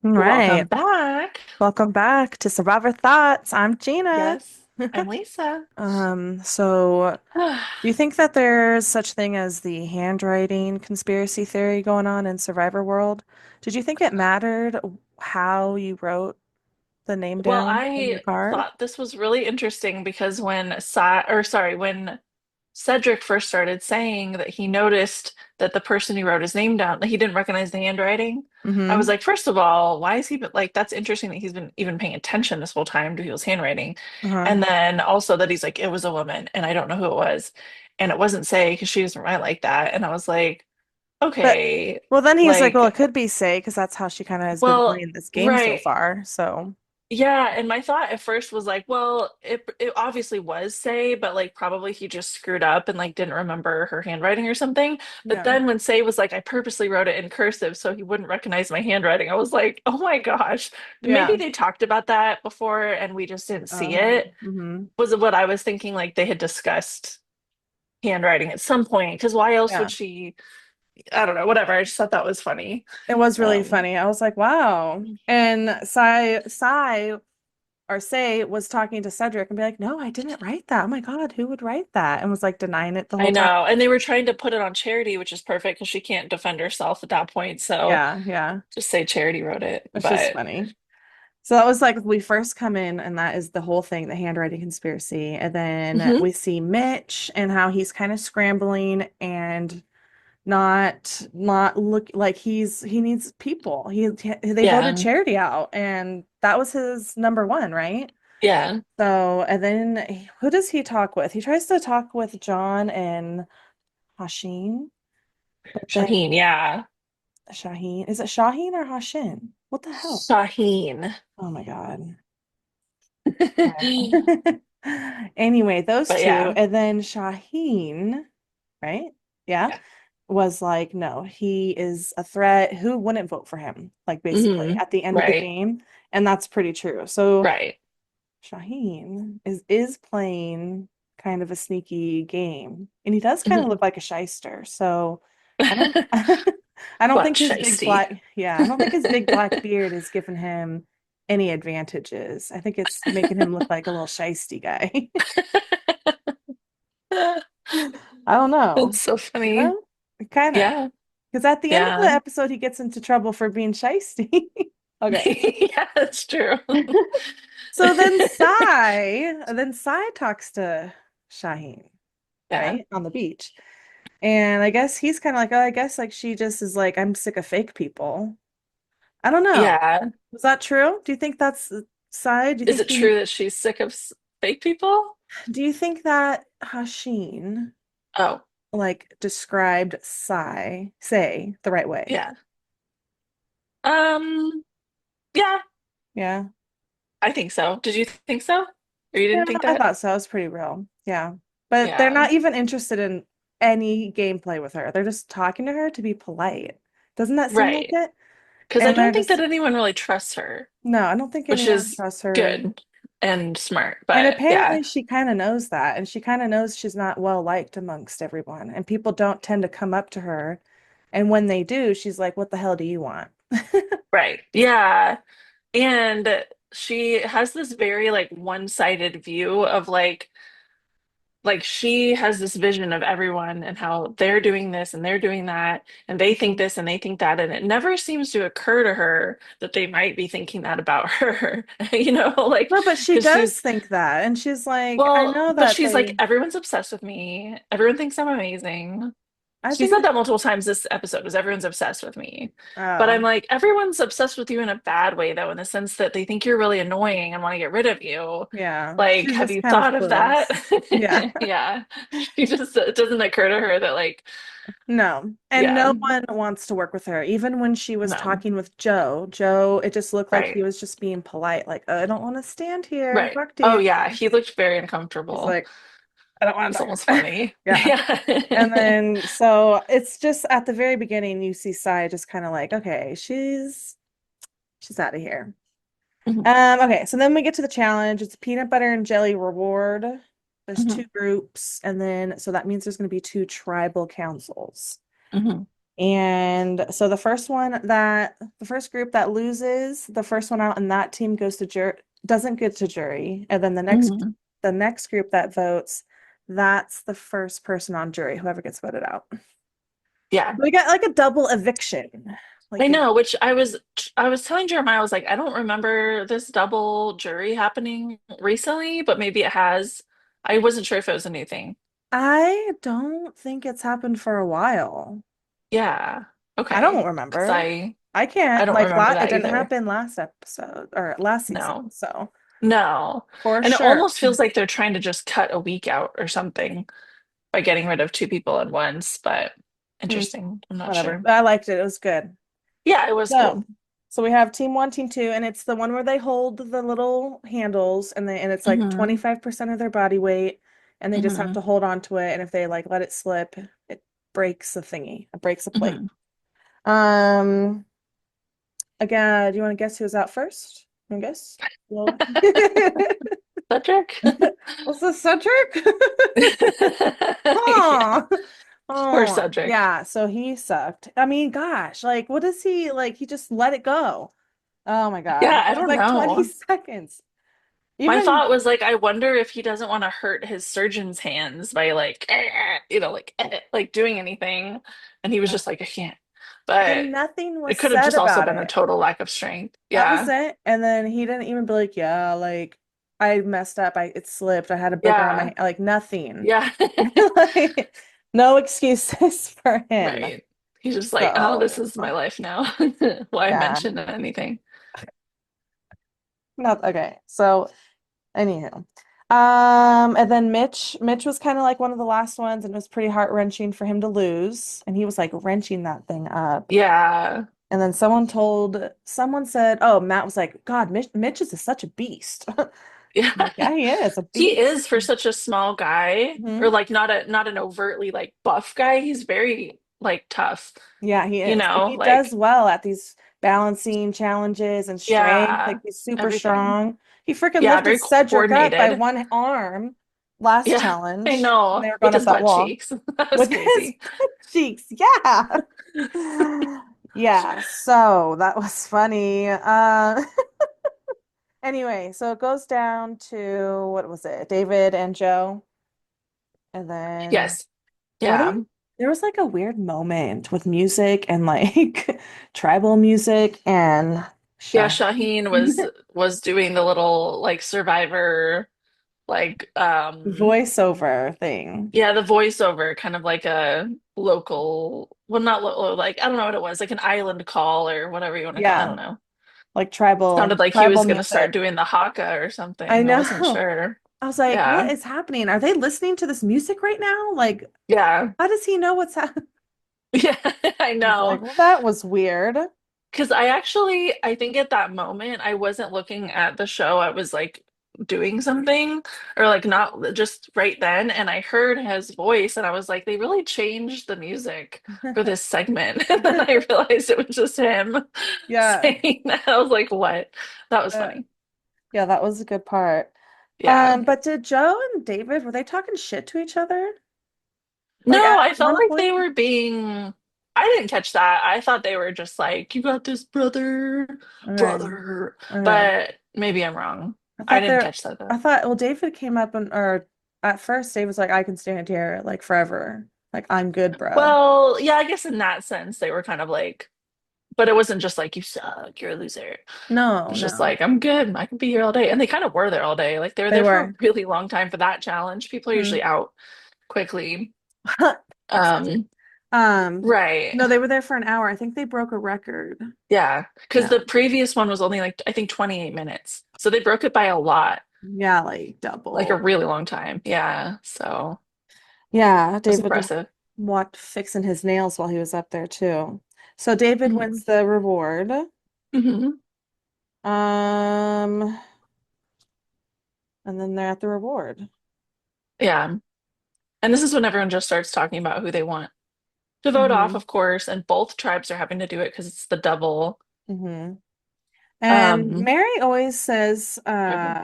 All right. Welcome back. Welcome back to Survivor Thoughts. I'm Gina. Yes, I'm Lisa. So do you think that there's such thing as the handwriting conspiracy theory going on in Survivor World? Did you think it mattered how you wrote the name Well, down in your I card? thought this was really interesting because when Cedric first started saying that he noticed that the person who wrote his name down, that he didn't recognize the handwriting, I was Mm-hmm. like, first of all, why is he like that's interesting that he's been even paying attention this whole time to people's handwriting. Uh-huh. And then also that he's like, it was a woman and I don't know who it was. And it wasn't Say because she doesn't write like that. And I was like, But okay, well, then he's like, well, like it could be Say because that's how she kind of has been well, playing this game so right. far. So Yeah, and my thought at first was like, well, it obviously was Say, but like probably he just screwed up and like didn't remember her handwriting or something. But yeah, then when Say was like, I purposely wrote it in cursive so he wouldn't recognize my handwriting, I was like, oh my gosh, maybe yeah. they talked about that before and we just didn't see Uh-huh. it. Mm-hmm. Was what I was thinking, like they had discussed handwriting at some point, because why else Yeah. would she? I don't know, whatever. I just thought that was funny. It was really Um, funny. I was like, wow. And Sai or Say was talking to Cedric and be like, no, I didn't write that. Oh my God, who would write that? And was like denying it the I whole time. know. And they were trying to put it on Charity, which is perfect because she can't defend herself at that point. So Yeah, yeah. just say Charity wrote it. It's just But funny. So that was like we first come in, and that is the whole thing, the handwriting conspiracy. And then mhm, we see Mitch and how he's kind of scrambling and not look like he needs people. They voted yeah, Charity out, and that was his number one, right? yeah. So, and then who does he talk with? He tries to talk with John and Hashim, but then Shaheen, yeah. Shaheen. Is it Shaheen or Hashin? What the hell? Shaheen. Oh my God. Okay. Anyway, those But two, yeah, and then Shaheen, right? Yeah, yeah. was like, no, he is a threat. Who wouldn't vote for him? Like basically Hmm. at the end of the Right, game, and that's pretty true. So right. Shaheen is playing kind of a sneaky game, and he does kind of Mhm. look like a shyster. So I don't I don't But think his big shisty. black yeah, I don't think his big black beard is giving him any advantages. I think it's making him look like a little shysty guy. I don't know. That's so You funny. know? Kind of. Yeah, Because at the end of the yeah. episode, he gets into trouble for being shysty. Okay. Yeah, that's true. So then Sai talks to Shaheen, Yeah, right? On the beach. And I guess he's kind of like, oh, I guess like she just is like, I'm sick of fake people. I don't know. yeah. Was that true? Do you think that's Sai? Is it true that she's sick of fake people? Do you think that Hasheen Oh, like described say the right way? yeah. Um, yeah, Yeah. I think so. Did you think so? Or you Yeah, didn't think I that? thought so. It was pretty real. Yeah. But they're Yeah. not even interested in any gameplay with her. They're just talking to her to be polite. Doesn't that seem like Right. it? Because I And they're don't think that just, anyone really trusts her, no, I don't think which anyone is trusts her. good and smart. And But yeah, apparently she kind of knows that. And she kind of knows she's not well liked amongst everyone. And people don't tend to come up to her. And when they do, she's like, what the hell do you want? right. Yeah. And she has this very like one-sided view of like she has this vision of everyone and how they're doing this and they're doing that and they think Mhm. this and they think that and it never seems to occur to her that they might be thinking that about her like No, but she because does she's think that. And she's like, I well know but that she's like they, everyone's obsessed with me, everyone thinks I'm amazing. I She said think, that multiple times this episode was everyone's obsessed with me. But I'm oh, like, everyone's obsessed with you in a bad way, though, in the sense that they think you're really annoying and want to get rid of you. yeah, Like, she's have just you kind of thought of that? clueless. Yeah. Yeah. She just, it doesn't occur to her that, like, No. And yeah, no one wants to work with her. Even when she was no, talking with Joe, it just looked like he right, was just being polite, like, I don't want to stand here and right. talk to Oh, you. yeah. He looked very He's uncomfortable. like, I don't want It's to almost talk. funny. Yeah. And Yeah. then so it's just at the very beginning you see Sai just kind of like, okay, she's out of here. Mhm, Okay, so then we get to the challenge. It's a peanut butter and jelly reward. There's mhm, two groups, and then so that means there's going to be two tribal councils. mhm. And so the first group that loses, the first one out in that team goes to jury, doesn't get to jury. And then Hmm. the next group that votes, that's the first person on jury, whoever gets voted out. Yeah. We got like a double eviction. I Like, know, which I was telling Jeremiah, I was like, I don't remember this double jury happening recently, but maybe it has. I wasn't sure if it was a new thing. I don't think it's happened for a while. Yeah. I don't Okay. Because remember. I I can't don't like remember it that didn't either. happen last episode or last season. No. So No. for And it sure. almost feels like they're trying to just cut a week out or something by getting rid of two people at once, but Hmm, interesting. I'm not whatever. sure. I liked it. It was good. Yeah, it was So cool. so we have team one, team two, and it's the one where they hold the little handles and it's like Hmm. 25% of their body weight and they just have to Hmm. hold on to it. And if they like let it slip, it breaks the thingy. It breaks the plate. Hmm. Um Again, do you want to guess who was out first? You want to guess? Well, Cedric? what's the Cedric? Yeah. Oh, Poor oh, Cedric. yeah. So he sucked. I mean, gosh, like, what is he like? He just let it go. Oh my God. Yeah, It I was don't like 20 know. seconds. My Even, thought was like, I wonder if he doesn't want to hurt his surgeon's hands by like, like doing anything. And he was just like, I can't. But and nothing was it could have said just also about been a it. total lack of strength. That was Yeah. it. And then he didn't even be like, yeah, like, I messed up. It slipped. I had a booger on Yeah. my, like, nothing. Yeah. Like, no excuses for him. Right. He's just like, oh, this So, is my life now. Why yeah, mention anything? not okay. So, anywho, and then Mitch was kind of like one of the last ones, and it was pretty heart-wrenching for him to lose, and he was like wrenching that thing up. Yeah. And then someone said, oh, Matt was like, God, Mitch is such a beast. Yeah. I'm like, yeah, he is a He is beast. for such a small guy, or Hmm. like not an overtly like buff guy. He's very like tough, Yeah, he you is. And know, he does like well at these balancing challenges and strength. Like yeah, he's super everything. strong. He freaking Yeah, lifted very Cedric up by coordinated. one arm last Yeah, I challenge when know. they were With going up his that butt wall cheeks. That was with his crazy. butt cheeks. Yeah. Yeah, so that was funny. Anyway, so it goes down to what was it? David and Joe. And then Yes. what do Yeah. you there was like a weird moment with music and like tribal music and Yeah, Shaheen Shaheen was doing the little like survivor like voiceover thing. yeah, the voiceover kind of like a local, well not like I don't know what it was, like an island call or whatever you want to call it. I Yeah, don't know. like Sounded like he tribal was going to start music. doing the haka or I something. I wasn't know. sure. I was like, what Yeah. is happening? Are they listening to this music right now? Like, Yeah. how does he know what's happening? Yeah, I I was like, know. well, that was weird. Because I think at that moment, I wasn't looking at the show. I was like doing something or like not just right then. And I heard his voice and I was like, they really changed the music for this segment. And then I realized it was just him Yeah. saying that. I was like, what? That was Uh, funny. yeah, that was a good part. Yeah. But did Joe and David, were they talking shit to each other? Like No, at I felt one like they point? were being, I didn't catch that. I thought they were just like, you got this, brother, Okay. brother. Okay. But maybe I'm wrong. I I thought didn't there catch that I though. thought well David came up and or at first Dave was like, I can stand here like forever. Like I'm good, bro. Well, yeah, I guess in that sense, they were kind of like, but it wasn't just like, you suck, you're a loser. It No, was just no. like, I'm good. I can be here all day. And they kind of were there all day. Like they were They there for a were. really long time for that challenge. People are Hmm. usually out quickly. Excited. Um, Um, right. no, they were there for an hour. I think they broke a record. Yeah. Because Yeah. the previous one was only like, I think 28 minutes. So they broke it by a lot. Yeah, like Like a double. really long time. Yeah. So Yeah, that's David impressive. walked fixing his nails while he was up there too. So David Hmm. wins the reward. Hmm. Um, and then they're at the reward. Yeah. And this is when everyone just starts talking about who they want to vote off, Hmm. of course. And both tribes are having to do it because it's the double. Hmm. And Um, Mary always says okay.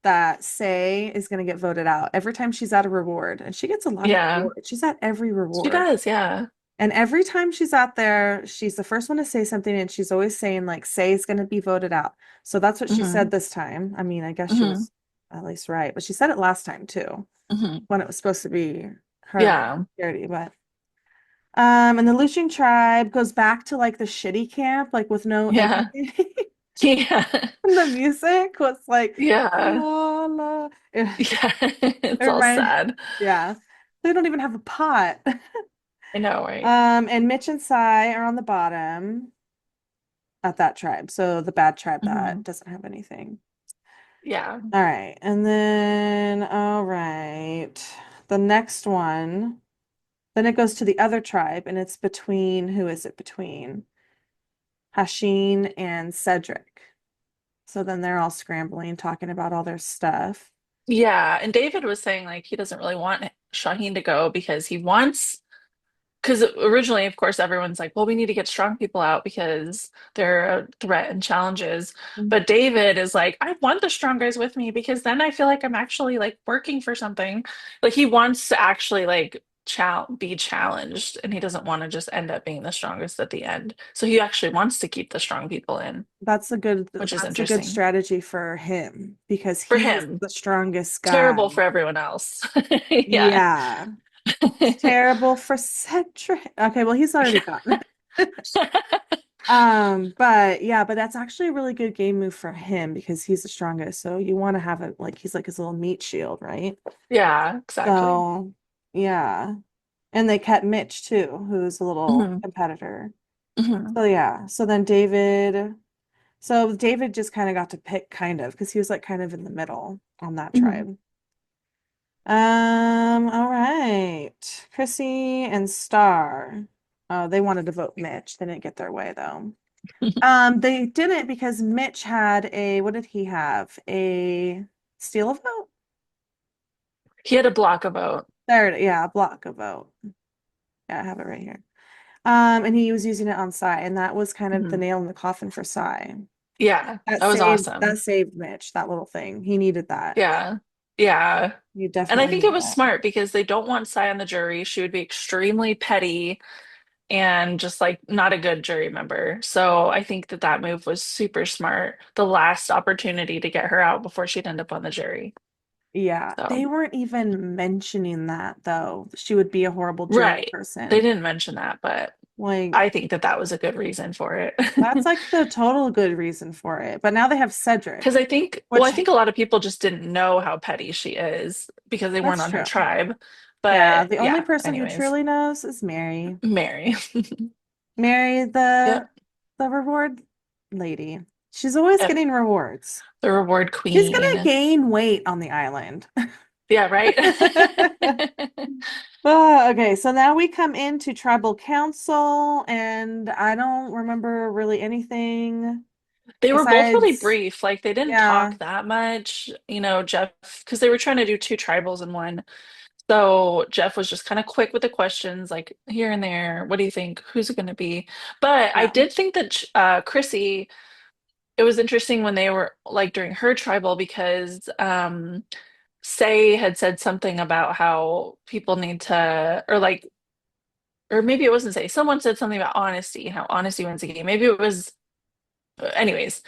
that Say is going to get voted out every time she's at a reward, and she gets a lot of Yeah, rewards. She's at every she reward. does. Yeah. And every time she's out there, she's the first one to say something, and she's always saying, like, Say is going to be voted out. So that's what she said Hmm. this time. I mean, I guess she Hmm. was at least right, but she said it last time too, Hmm. when it was supposed to be her Yeah. charity. But and the Lucian tribe goes back to like the shitty camp, like with no Yeah. anything. Yeah. And the music was like Yeah. la la. Yeah. It It's all reminded, sad. yeah. They don't even have a pot. I know, right? And Mitch and Sai are on the bottom at that tribe. So the bad tribe that Hmm. doesn't have anything. Yeah. All right. And then, all right. The next one, then it goes to the other tribe, and it's between, who is it between? Hasheen and Cedric. So then they're all scrambling, talking about all their stuff. Yeah. And David was saying like he doesn't really want Shaheen to go because he wants because originally, of course, everyone's like, well, we need to get strong people out because they're a threat and challenges. Mhm. But David is like, I want the strong guys with me because then I feel like I'm actually like working for something. Like he wants to actually like be challenged and he doesn't want to just end up being the strongest at the end. So he actually wants to keep the strong people in, which is That's a good interesting strategy for him because for he's him. the strongest Terrible guy. for everyone else. Yeah. Yeah. It's terrible for Cedric. Okay, well, he's already gone. But yeah, but that's actually a really good game move for him because he's the strongest. So you want to have it like he's like his little meat shield, right? Yeah, exactly. So yeah. And they kept Mitch too, who's a little Hmm. competitor. Hmm. So yeah. So David just kind of got to pick kind of because he was like kind of in the middle on that Hmm. tribe. All right. Chrissy and Star. Oh, they wanted to vote Mitch. They didn't get their way though. They didn't because Mitch had a, what did he have? A steal a vote? He had a block a vote. There it, yeah, a block a vote. Yeah, I have it right here. And he was using it on Psy, and that was kind of the Mhm. nail in the coffin for Psy. Yeah, that was That awesome. saved Mitch, that little thing. He needed that. Yeah. Yeah. You And I definitely think it needed was that. smart because they don't want Sai on the jury. She would be extremely petty and just like not a good jury member. So I think that that move was super smart. The last opportunity to get her out before she'd end up on the jury. Yeah, they So, weren't even mentioning that though. She would be a horrible jury right. They person. didn't mention that, but Like, I think that that was a good reason for it. that's like the total good reason for it. But now they have Because Cedric, I think, well, I which think a lot of people just didn't know how petty she is because they weren't that's on her true. tribe. Yeah, But the only yeah, person who anyways, truly knows is Mary. Mary. Mary, Yep. the reward lady. She's always Yep. getting rewards. The reward She's gonna queen. gain weight on the island. Yeah, right? Okay, so now we come into tribal council, and I don't remember really anything They were both really besides, brief. Like they didn't yeah, talk that much, Jeff, because they were trying to do two tribals in one. So Jeff was just kind of quick with the questions, like here and there. What do you think? Who's it going to be? But I yeah, did think that Chrissy, it was interesting when they were like during her tribal because Say had said something about how people need to, or like, or maybe it wasn't Say. Someone said something about honesty and how honesty wins the game. Maybe it was, anyways.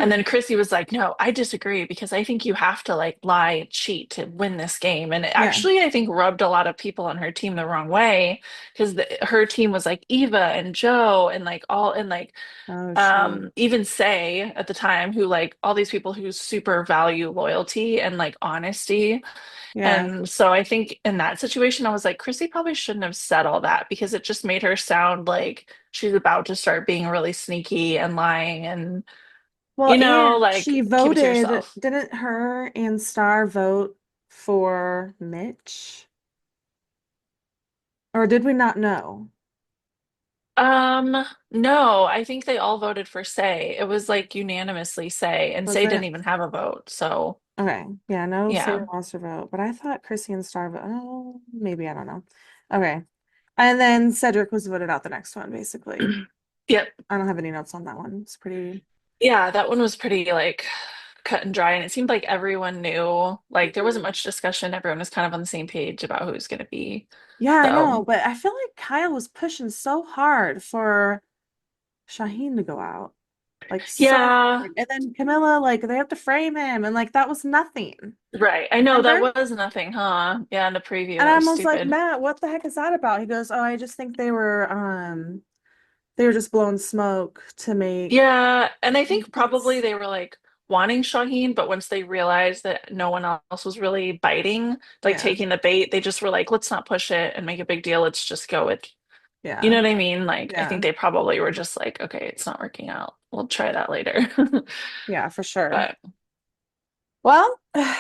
And hmm, then Chrissy was like, no, I disagree because I think you have to like lie and cheat to win this game. And it yeah. actually, I think, rubbed a lot of people on her team the wrong way because her team was like Eva and Joe and like all, and like, Oh shoot, even Say at the time, who like all these people who super value loyalty and like honesty. yeah. And so I think in that situation, I was like, Chrissy probably shouldn't have said all that because it just made her sound like she's about to start being really sneaky and lying and, Well, and she like keep it to voted, yourself. didn't her and Star vote for Mitch? Or did we not know? No, I think they all voted for Say. It was like unanimously Say, and Was Say didn't it? even have a vote. So Okay. Yeah, no yeah. Sarah lost her vote, but I thought Chrissy and Star vote. Oh, maybe I don't know. Okay. And then Cedric was voted out the next one, basically. Yep. I don't have any notes on that one. It's pretty. Yeah, that one was pretty like cut and dry, and it seemed like everyone knew. Like there wasn't Mhm. much discussion. Everyone was kind of on the same page about who was going to be. Yeah, I know, So but I feel like Kyle was pushing so hard for Shaheen to go out. Like so yeah, hard. And then Camilla, like they have to frame him and like that was nothing. right. I know that Remember? was nothing, huh? Yeah, in the preview, And that I was was like, stupid. Matt, what the heck is that about? He goes, oh, I just think they were just blowing smoke to make Yeah, and I think probably peace. they were like wanting Shaheen, but once they realized that no one else was really biting, like Yeah. taking the bait, they just were like, let's not push it and make a big deal. Let's just go with, you Yeah. know what I mean? Like, I Yeah. think they probably were just like, okay, it's not working out. We'll try that later. Yeah, for sure. But Well, yeah,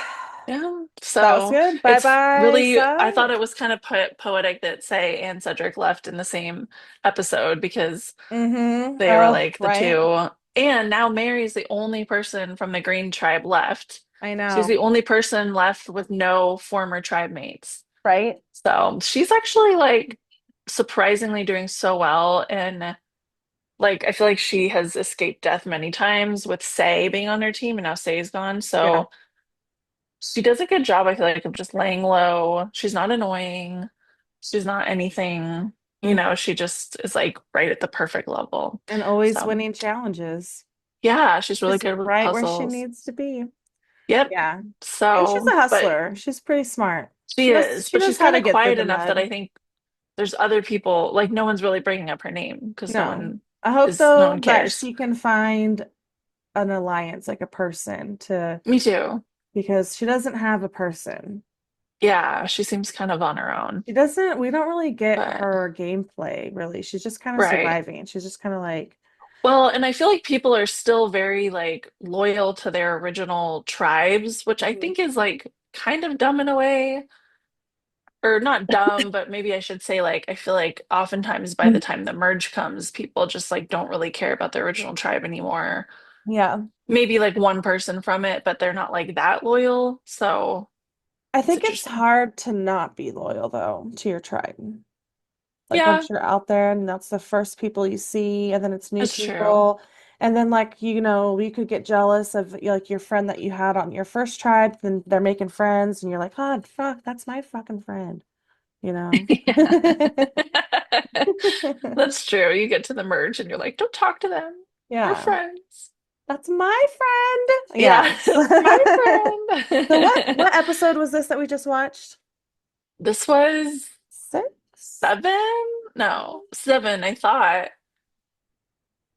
that was so good. Bye it's bye, really, I thought Seth. it was kind of poetic that Say and Cedric left in the same episode because Mm-hmm. they were Oh, like the right. two. And now Mary's the only person from the Green tribe left. I She's know. the only person left with no former tribe mates. Right? So she's actually like surprisingly doing so well. And like, I feel like she has escaped death many times with Say being on her team, and now Say's gone. Yeah. So she does a good job, I feel like, of just laying low. She's not annoying. She's not anything, Mhm. she just is like right at the perfect level. And always So winning challenges. yeah, she's really She's good with right where she puzzles. needs to be. Yep. Yeah. And she's a So, but hustler. She's pretty smart. she is, She but knows she's how kind to of get through quiet the enough that I mud. think there's other people, like no one's really bringing up her name because No. I hope no though one that cares. she can find an alliance, like a person to, Me too. because she doesn't have a person. Yeah, she seems kind of on her own, We don't really get but her gameplay, really. She's just kind of right. surviving. She's just kind of like, Well, and I feel like people are still very like loyal to their original tribes, which I Mhm. think is like kind of dumb in a way. Or not dumb, but maybe I should say like I feel like oftentimes by the time the merge comes, people just like don't really care about their original tribe anymore. Yeah. Maybe like one person from it, but they're not like that loyal. So I it's think it's interesting. hard to not be loyal though to your tribe. Like Yeah, once you're out there and that's the first people you see, and then it's new that's true. people. And then like, you could get jealous of like your friend that you had on your first tribe, then they're making friends and you're like, oh fuck, that's my fucking friend, you know? That's true. You get to the merge and you're like, don't talk to them. We're Yeah. friends. That's my friend. Yeah, Yes. it's my So what friend. episode was this that we just watched? This was 6? 7? No, 7, I thought.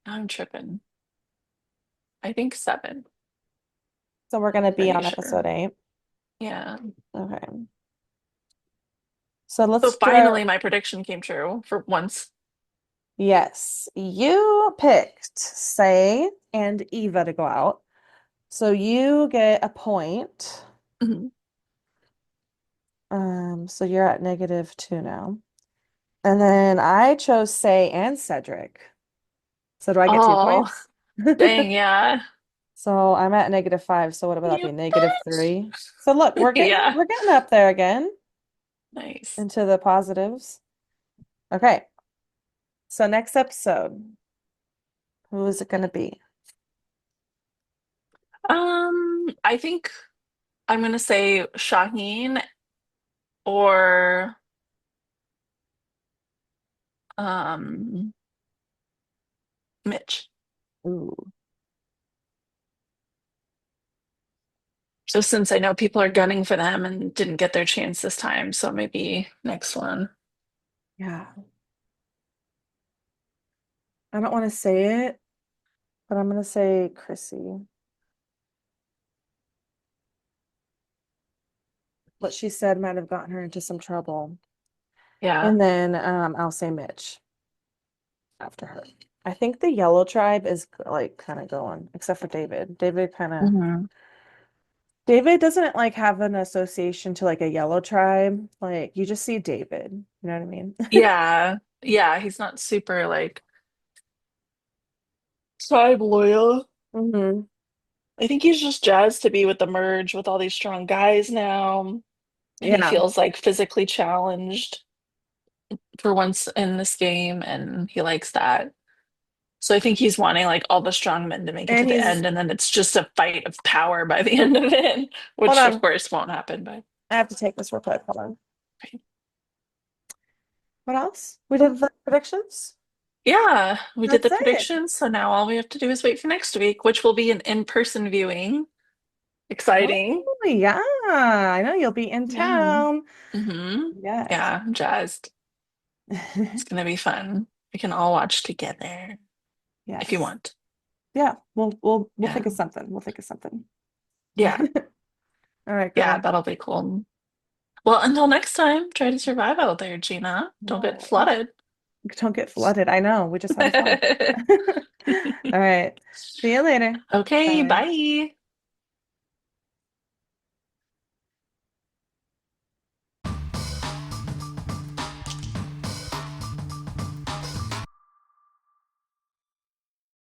I'm tripping. I think 7. So we're gonna be Pretty on sure. episode 8. Yeah. Okay. So So let's do. finally, my prediction came true for once. Yes, you picked Say and Eva to go out. So you get a point. Mhm. So you're at -2 now. And then I chose Say and Cedric. So do I get two Oh, points? dang, yeah. So I'm at -5. So what would that You be? bitch. -3. So look, Yeah. we're getting up there again Nice. into the positives. Okay. So next episode, who is it going to be? I think I'm gonna say Shaheen or um Mitch. Ooh, Just since I know people are gunning for them and didn't get their chance this time, so maybe next one. yeah. I don't want to say it, but I'm going to say Chrissy. What she said might have gotten her into some trouble. Yeah. And then I'll say Mitch after her. I think the yellow tribe is like kind of going, except for David. Hmm. David doesn't like have an association to like a yellow tribe. Like you just see David. You know what I mean? Yeah. Yeah, he's not super like tribe loyal. Hmm. I think he's just jazzed to be with the merge with all these strong guys now. And he Yeah. feels like physically challenged for once in this game, and he likes that. So I think he's wanting like all the strong men to make it to And the he's, end, and then it's just a fight of power by the end of it, hold which of on. course won't happen. But I have to take this real quick. Hold on. What else? We did the predictions. yeah, we did That's the it. predictions. So now all we have to do is wait for next week, which will be an in-person viewing. Oh, Exciting. yeah. I know you'll be in Yeah. town. Mm-hmm. Yes. Yeah, I'm jazzed. It's gonna be fun. We can all watch together if you Yes. want. Yeah. We'll Yeah. think of something. We'll think of something. Yeah. All right, Yeah, girl. that'll be cool. Well, until next time, try to survive out there, Gina. Don't get Yeah. flooded. Don't get flooded. I know. We just had a flood. All right. See you later. Okay, Bye. bye.